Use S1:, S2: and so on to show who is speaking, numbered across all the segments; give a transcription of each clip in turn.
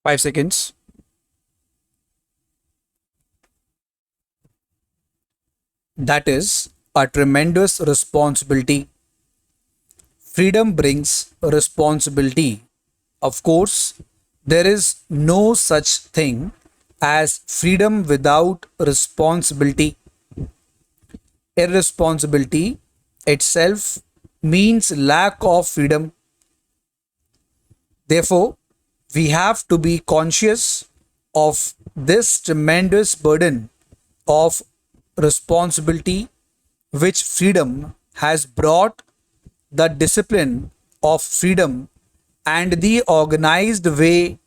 S1: 5 seconds. That is a tremendous responsibility. Freedom brings responsibility. Of course, there is no such thing as freedom without responsibility. Irresponsibility itself means lack of freedom. Therefore, we have to be conscious of this tremendous burden of responsibility which freedom has brought, the discipline of freedom and the organized way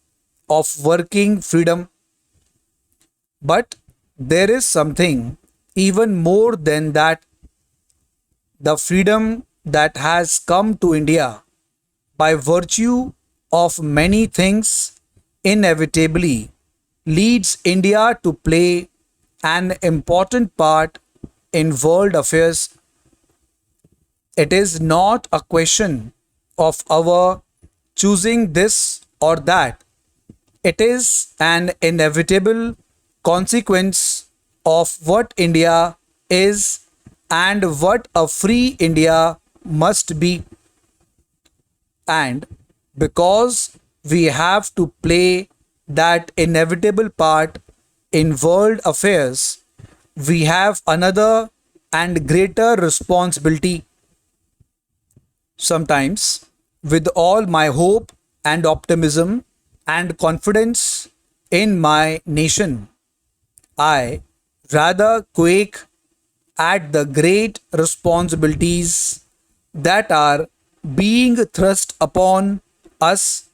S1: of working freedom. But there is something even more than that, the freedom that has come to India by virtue of many things inevitably leads India to play an important part in world affairs. It is not a question of our choosing this or that. It is an inevitable consequence of what India is and what a free India must be. And because we have to play that inevitable part in world affairs, we have another and greater responsibility. Sometimes, with all my hope and optimism and confidence in my nation, I rather quake at the great responsibilities that are being thrust upon us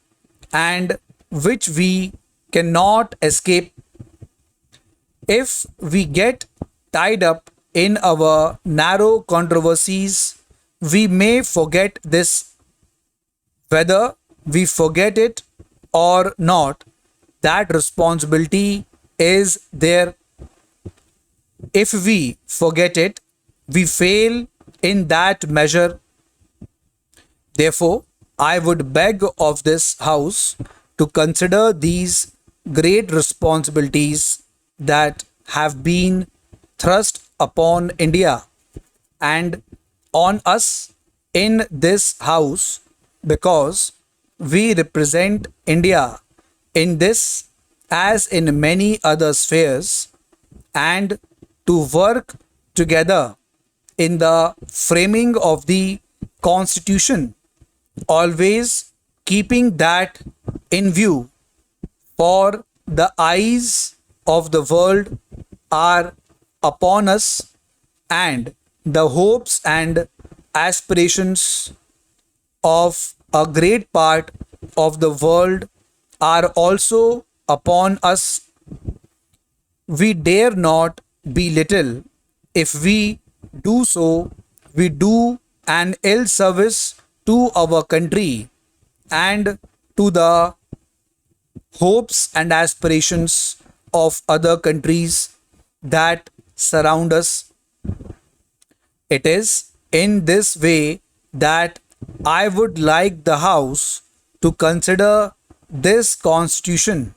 S1: and which we cannot escape. If we get tied up in our narrow controversies, we may forget this. Whether we forget it or not, that responsibility is there. If we forget it, we fail in that measure. Therefore, I would beg of this House to consider these great responsibilities that have been thrust upon India and on us in this House, because we represent India in this as in many other spheres, and to work together in the framing of the Constitution, always keeping that in view, for the eyes of the world are upon us and the hopes and aspirations of a great part of the world are also upon us. We dare not be little. If we do so, we do an ill service to our country and to the hopes and aspirations of other countries that surround us. It is in this way that I would like the House to consider this Constitution.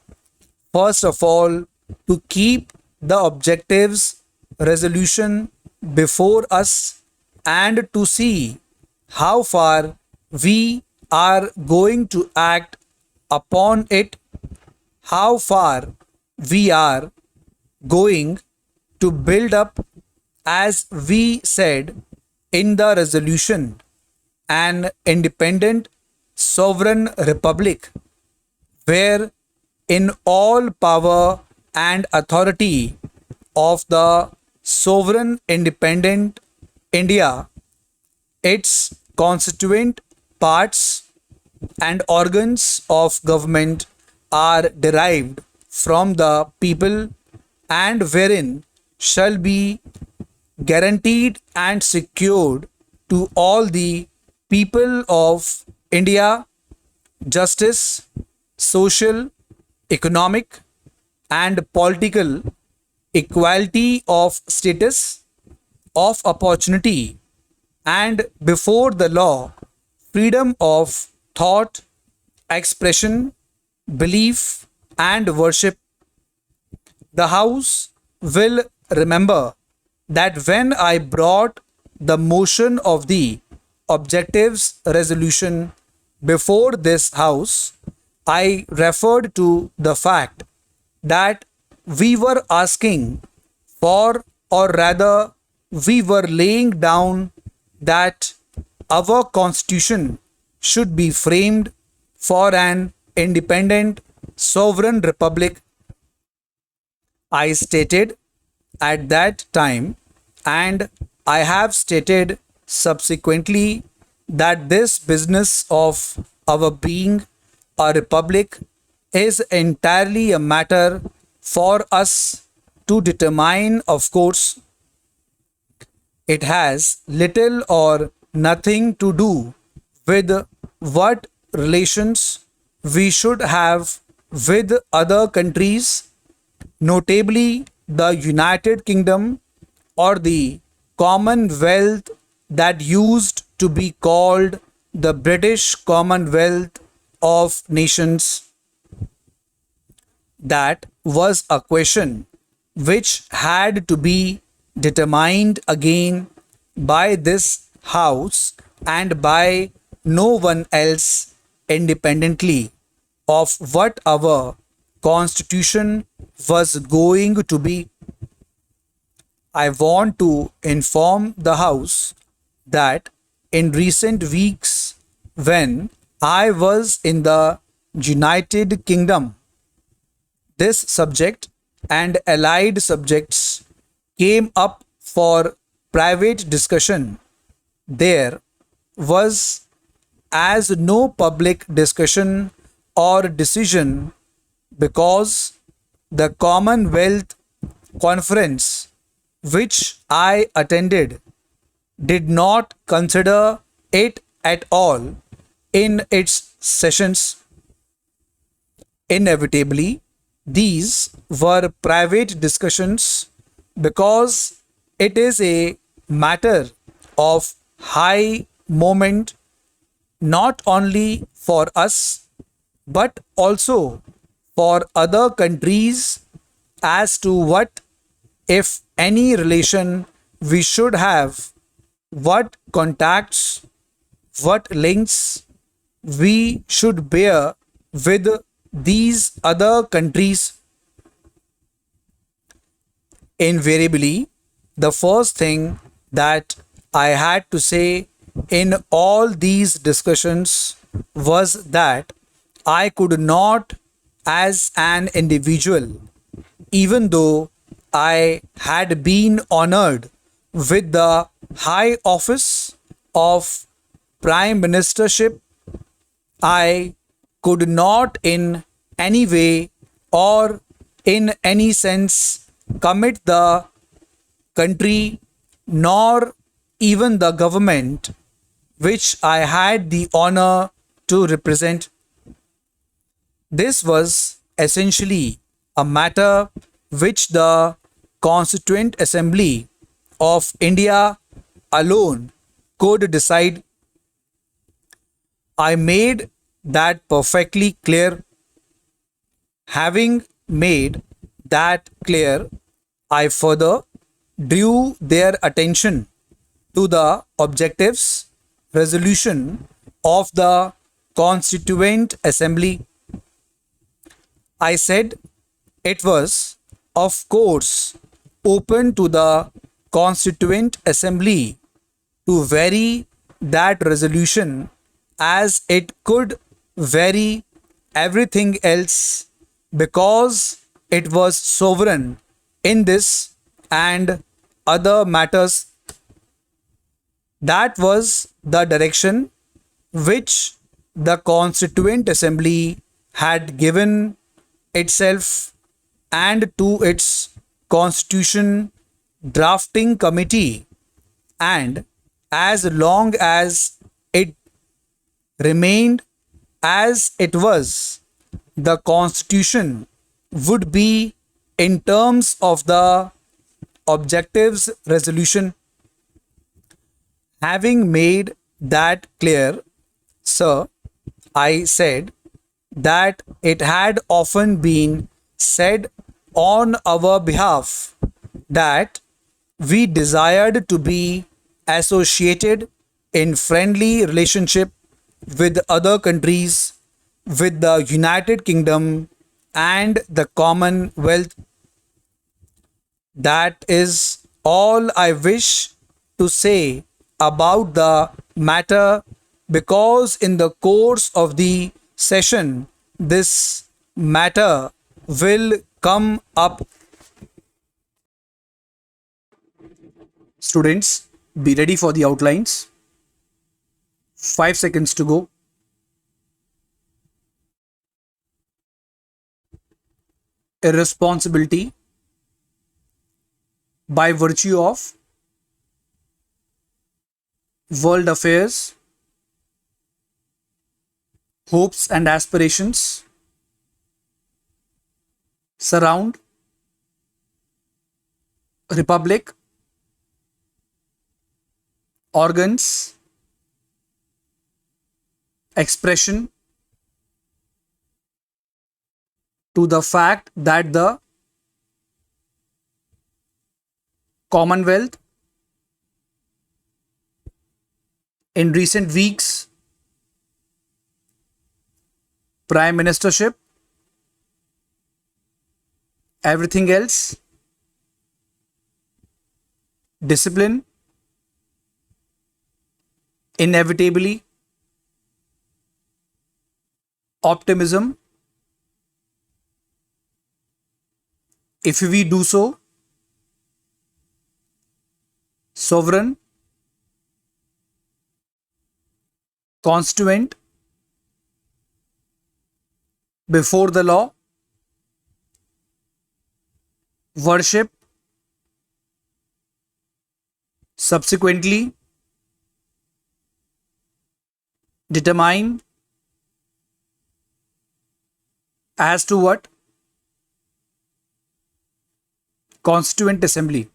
S1: First of all, to keep the objectives resolution before us and to see how far we are going to act upon it, how far we are going to build up, as we said in the resolution, an independent sovereign republic where in all power and authority of the sovereign independent India, its constituent parts and organs of government are derived from the people, and wherein shall be guaranteed and secured to all the people of India justice, social, economic, and political equality of status, of opportunity, and before the law, freedom of thought, expression, belief, and worship. The House will remember that when I brought the motion of the objectives resolution before this House, I referred to the fact that we were asking for, or rather, we were laying down that our constitution should be framed for an independent sovereign republic. I stated at that time, and I have stated subsequently, that this business of our being a republic is entirely a matter for us to determine. Of course, it has little or nothing to do with what relations we should have with other countries, notably the United Kingdom or the Commonwealth that used to be called the British Commonwealth of Nations. That was a question which had to be determined again by this House and by no one else independently of what our constitution was going to be. I want to inform the House that in recent weeks, when I was in the United Kingdom, this subject and allied subjects came up for private discussion. There was as no public discussion or decision, because the Commonwealth Conference which I attended did not consider it at all in its sessions. Inevitably, these were private discussions because it is a matter of high moment, not only for us but also for other countries, as to what, if any, relation we should have, what contacts, what links we should bear with these other countries. Invariably, the first thing that I had to say in all these discussions was that I could not, as an individual, even though I had been honored with the high office of Prime Ministership, I could not in any way or in any sense commit the country nor even the government which I had the honor to represent. This was essentially a matter which the Constituent Assembly of India alone could decide. I made that perfectly clear. Having made that clear, I further drew their attention to the objectives resolution of the Constituent Assembly. I said it was, of course, open to the Constituent Assembly to vary that resolution as it could vary everything else, because it was sovereign in this and other matters. That was the direction which the Constituent Assembly had given itself and to its Constitution Drafting Committee, and as long as it remained as it was, the Constitution would be in terms of the objectives resolution. Having made that clear, sir, I said, that it had often been said on our behalf that we desired to be associated in friendly relationship with other countries, with the United Kingdom and the Commonwealth. That is all I wish to say about the matter, because in the course of the session, this matter will come up. Students, be ready for the outlines. 5 seconds to go. Irresponsibility by virtue of world affairs, hopes and aspirations surround republic, organs, expression to the fact that the Commonwealth in recent weeks, Prime Ministership, everything else, discipline, inevitably, optimism, if we do so, sovereign, constituent, before the law, worship, subsequently, determine, as to what? Constituent Assembly.